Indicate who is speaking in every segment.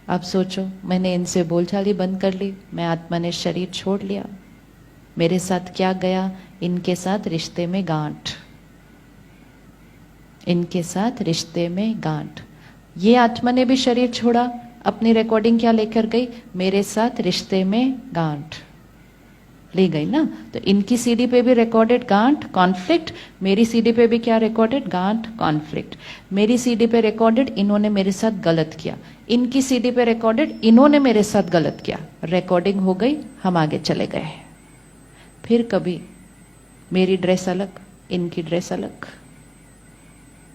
Speaker 1: अब सोचो, मैंने इनसे बोलचाल ही बंद कर ली, मैं आत्मा ने शरीर छोड़ लिया, मेरे साथ क्या गया? इनके साथ रिश्ते में गांठ, इनके साथ रिश्ते में गांठ। ये आत्मा ने भी शरीर छोड़ा, अपनी रिकॉर्डिंग क्या लेकर गई? मेरे साथ रिश्ते में गांठ ले गई ना। तो इनकी सीडी पे भी रिकॉर्डेड गांठ कॉन्फ्लिक्ट, मेरी सीडी पे भी क्या रिकॉर्डेड? गांठ कॉन्फ्लिक्ट। मेरी सीडी पे रिकॉर्डेड इन्होंने मेरे साथ गलत किया, इनकी सीडी पे रिकॉर्डेड इन्होंने मेरे साथ गलत किया। रिकॉर्डिंग हो गई, हम आगे चले गए। फिर कभी मेरी ड्रेस अलग, इनकी ड्रेस अलग,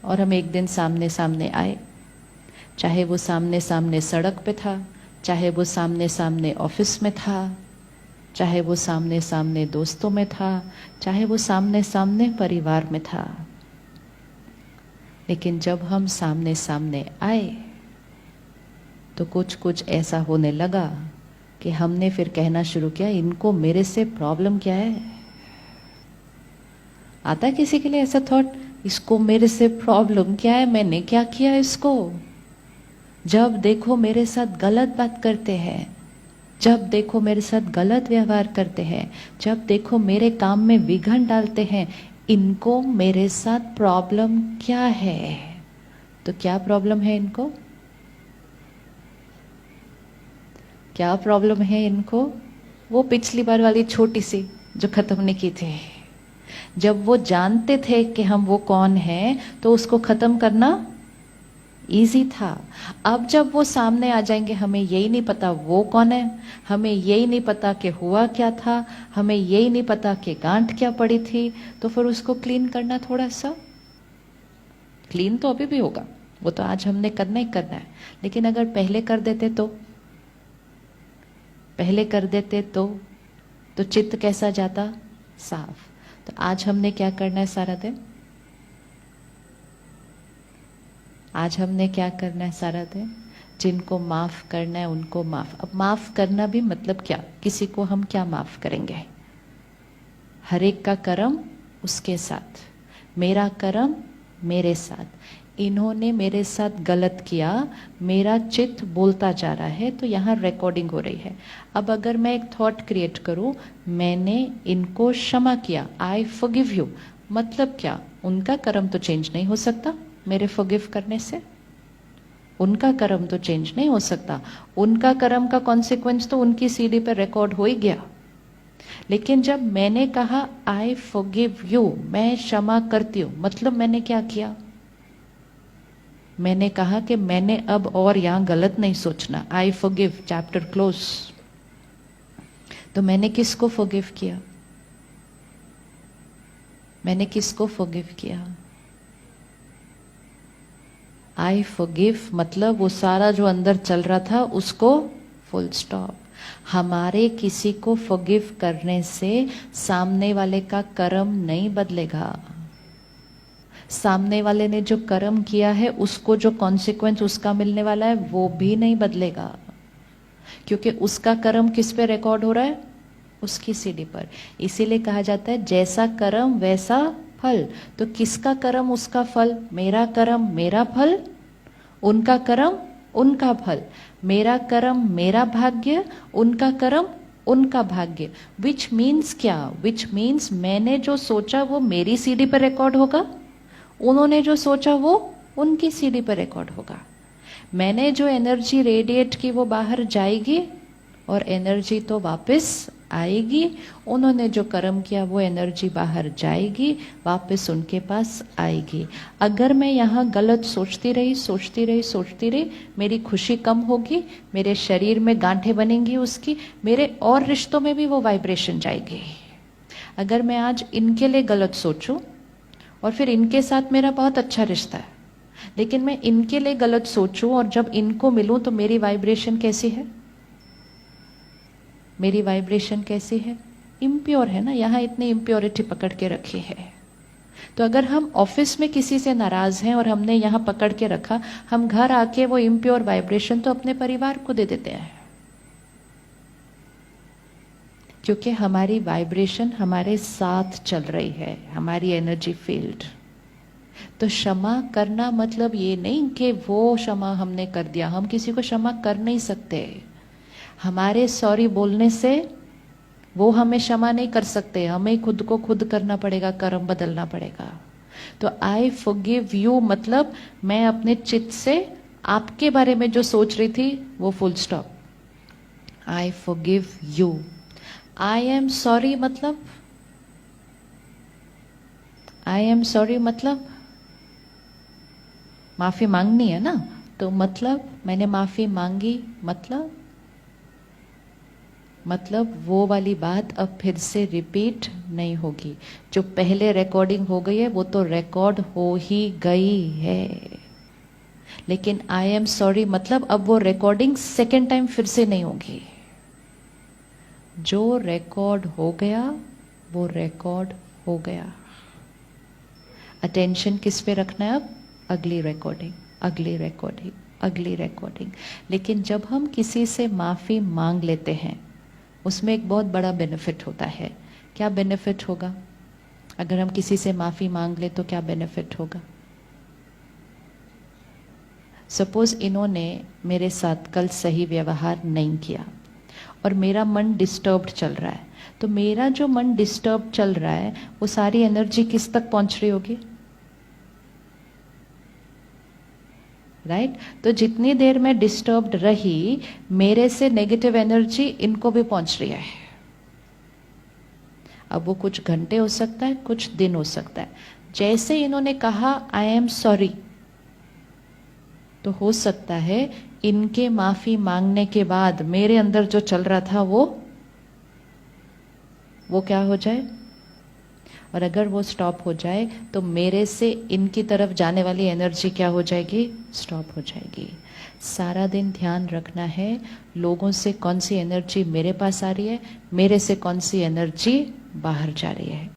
Speaker 1: और हम एक दिन सामने सामने आए, चाहे वो सामने सामने सड़क पे था, चाहे वो सामने सामने ऑफिस में था, चाहे वो सामने सामने दोस्तों में था, चाहे वो सामने सामने परिवार में था। लेकिन जब हम सामने सामने आए तो कुछ कुछ ऐसा होने लगा कि हमने फिर कहना शुरू किया, इनको मेरे से प्रॉब्लम क्या है? आता है किसी के लिए ऐसा थॉट, इसको मेरे से प्रॉब्लम क्या है, मैंने क्या किया इसको? जब देखो मेरे साथ गलत बात करते हैं, जब देखो मेरे साथ गलत व्यवहार करते हैं, जब देखो मेरे काम में विघ्न डालते हैं, इनको मेरे साथ प्रॉब्लम क्या है? तो क्या प्रॉब्लम है इनको? क्या प्रॉब्लम है इनको? वो पिछली बार वाली छोटी सी जो खत्म नहीं की थी। जब वो जानते थे कि हम वो कौन हैं, तो उसको खत्म करना इजी था। अब जब वो सामने आ जाएंगे, हमें यही नहीं पता वो कौन है, हमें यही नहीं पता कि हुआ क्या था, हमें यही नहीं पता कि गांठ क्या पड़ी थी, तो फिर उसको क्लीन करना थोड़ा सा। क्लीन तो अभी भी होगा, वो तो आज हमने करना ही करना है। लेकिन अगर पहले कर देते तो, पहले कर देते तो चित्त कैसा जाता? साफ। तो आज हमने क्या करना है सारा दिन? आज हमने क्या करना है सारा दिन? जिनको माफ करना है उनको माफ। अब माफ करना भी मतलब क्या? किसी को हम क्या माफ करेंगे? हर एक का कर्म उसके साथ, मेरा कर्म मेरे साथ। इन्होंने मेरे साथ गलत किया, मेरा चित्त बोलता जा रहा है, तो यहाँ रिकॉर्डिंग हो रही है। अब अगर मैं एक थॉट क्रिएट करूं, मैंने इनको क्षमा किया, आई फॉरगिव यू, मतलब क्या? उनका कर्म तो चेंज नहीं हो सकता मेरे फॉरगिव करने से, उनका कर्म तो चेंज नहीं हो सकता, उनका कर्म का कॉन्सिक्वेंस तो उनकी सीडी पर रिकॉर्ड हो ही गया। लेकिन जब मैंने कहा आई फॉरगिव यू, मैं क्षमा करती हूं, मतलब मैंने क्या किया? मैंने कहा कि मैंने अब और यहां गलत नहीं सोचना, आई फॉरगिव, चैप्टर क्लोज। तो मैंने किसको फॉरगिव किया? मैंने किसको फॉरगिव किया? आई फॉरगिव मतलब वो सारा जो अंदर चल रहा था उसको फुल स्टॉप। हमारे किसी को फॉरगिव करने से सामने वाले का कर्म नहीं बदलेगा। सामने वाले ने जो कर्म किया है उसको जो कॉन्सिक्वेंस उसका मिलने वाला है वो भी नहीं बदलेगा, क्योंकि उसका कर्म किस पे रिकॉर्ड हो रहा है? उसकी सीडी पर। इसीलिए कहा जाता है जैसा कर्म वैसा फल। तो किसका कर्म उसका फल? मेरा कर्म मेरा फल, उनका कर्म उनका फल। मेरा कर्म मेरा भाग्य, उनका कर्म उनका भाग्य। विच मीन्स क्या? विच मीन्स मैंने जो सोचा वो मेरी सीडी पर रिकॉर्ड होगा, उन्होंने जो सोचा वो उनकी सीडी पर रिकॉर्ड होगा। मैंने जो एनर्जी रेडिएट की वो बाहर जाएगी और एनर्जी तो वापस आएगी, उन्होंने जो कर्म किया वो एनर्जी बाहर जाएगी, वापस उनके पास आएगी। अगर मैं यहाँ गलत सोचती रही सोचती रही सोचती रही, मेरी खुशी कम होगी, मेरे शरीर में गांठें बनेंगी उसकी, मेरे और रिश्तों में भी वो वाइब्रेशन जाएगी। अगर मैं आज इनके लिए गलत सोचूं और फिर इनके साथ मेरा बहुत अच्छा रिश्ता है, लेकिन मैं इनके लिए गलत सोचूं और जब इनको मिलूं तो मेरी वाइब्रेशन कैसी है? मेरी वाइब्रेशन कैसी है? इम्प्योर है ना। यहाँ इतनी इम्प्योरिटी पकड़ के रखी है। तो अगर हम ऑफिस में किसी से नाराज हैं और हमने यहाँ पकड़ के रखा, हम घर आके वो इम्प्योर वाइब्रेशन तो अपने परिवार को दे देते हैं, क्योंकि हमारी वाइब्रेशन हमारे साथ चल रही है, हमारी एनर्जी फील्ड। तो क्षमा करना मतलब ये नहीं कि वो क्षमा हमने कर दिया, हम किसी को क्षमा कर नहीं सकते। हमारे सॉरी बोलने से वो हमें क्षमा नहीं कर सकते, हमें खुद को खुद करना पड़ेगा, कर्म बदलना पड़ेगा। तो आई फॉरगिव यू मतलब मैं अपने चित्त से आपके बारे में जो सोच रही थी वो full stop, I forgive you. I am sorry मतलब, आई एम सॉरी मतलब माफी मांगनी है ना, तो मतलब मैंने माफी मांगी, मतलब वो वाली बात अब फिर से रिपीट नहीं होगी। जो पहले रिकॉर्डिंग हो गई है वो तो रिकॉर्ड हो ही गई है, लेकिन आई एम सॉरी मतलब अब वो रिकॉर्डिंग सेकेंड टाइम फिर से नहीं होगी। जो रिकॉर्ड हो गया वो रिकॉर्ड हो गया। अटेंशन किस पे रखना है अब? अगली रिकॉर्डिंग, अगली रिकॉर्डिंग, अगली रिकॉर्डिंग। लेकिन जब हम किसी से माफी मांग लेते हैं उसमें एक बहुत बड़ा बेनिफिट होता है। क्या बेनिफिट होगा? अगर हम किसी से माफी मांग ले तो क्या बेनिफिट होगा? सपोज इन्होंने मेरे साथ कल सही व्यवहार नहीं किया और मेरा मन डिस्टर्ब्ड चल रहा है, तो मेरा जो मन डिस्टर्ब चल रहा है वो सारी एनर्जी किस तक पहुंच रही होगी? राइट? तो जितनी देर मैं डिस्टर्ब्ड रही मेरे से नेगेटिव एनर्जी इनको भी पहुंच रही है। अब वो कुछ घंटे हो सकता है, कुछ दिन हो सकता है। जैसे इन्होंने कहा आई एम सॉरी, तो हो सकता है इनके माफी मांगने के बाद मेरे अंदर जो चल रहा था वो क्या हो जाए, और अगर वो स्टॉप हो जाए तो मेरे से इनकी तरफ जाने वाली एनर्जी क्या हो जाएगी? स्टॉप हो जाएगी। सारा दिन ध्यान रखना है लोगों से कौन सी एनर्जी मेरे पास आ रही है, मेरे से कौन सी एनर्जी बाहर जा रही है।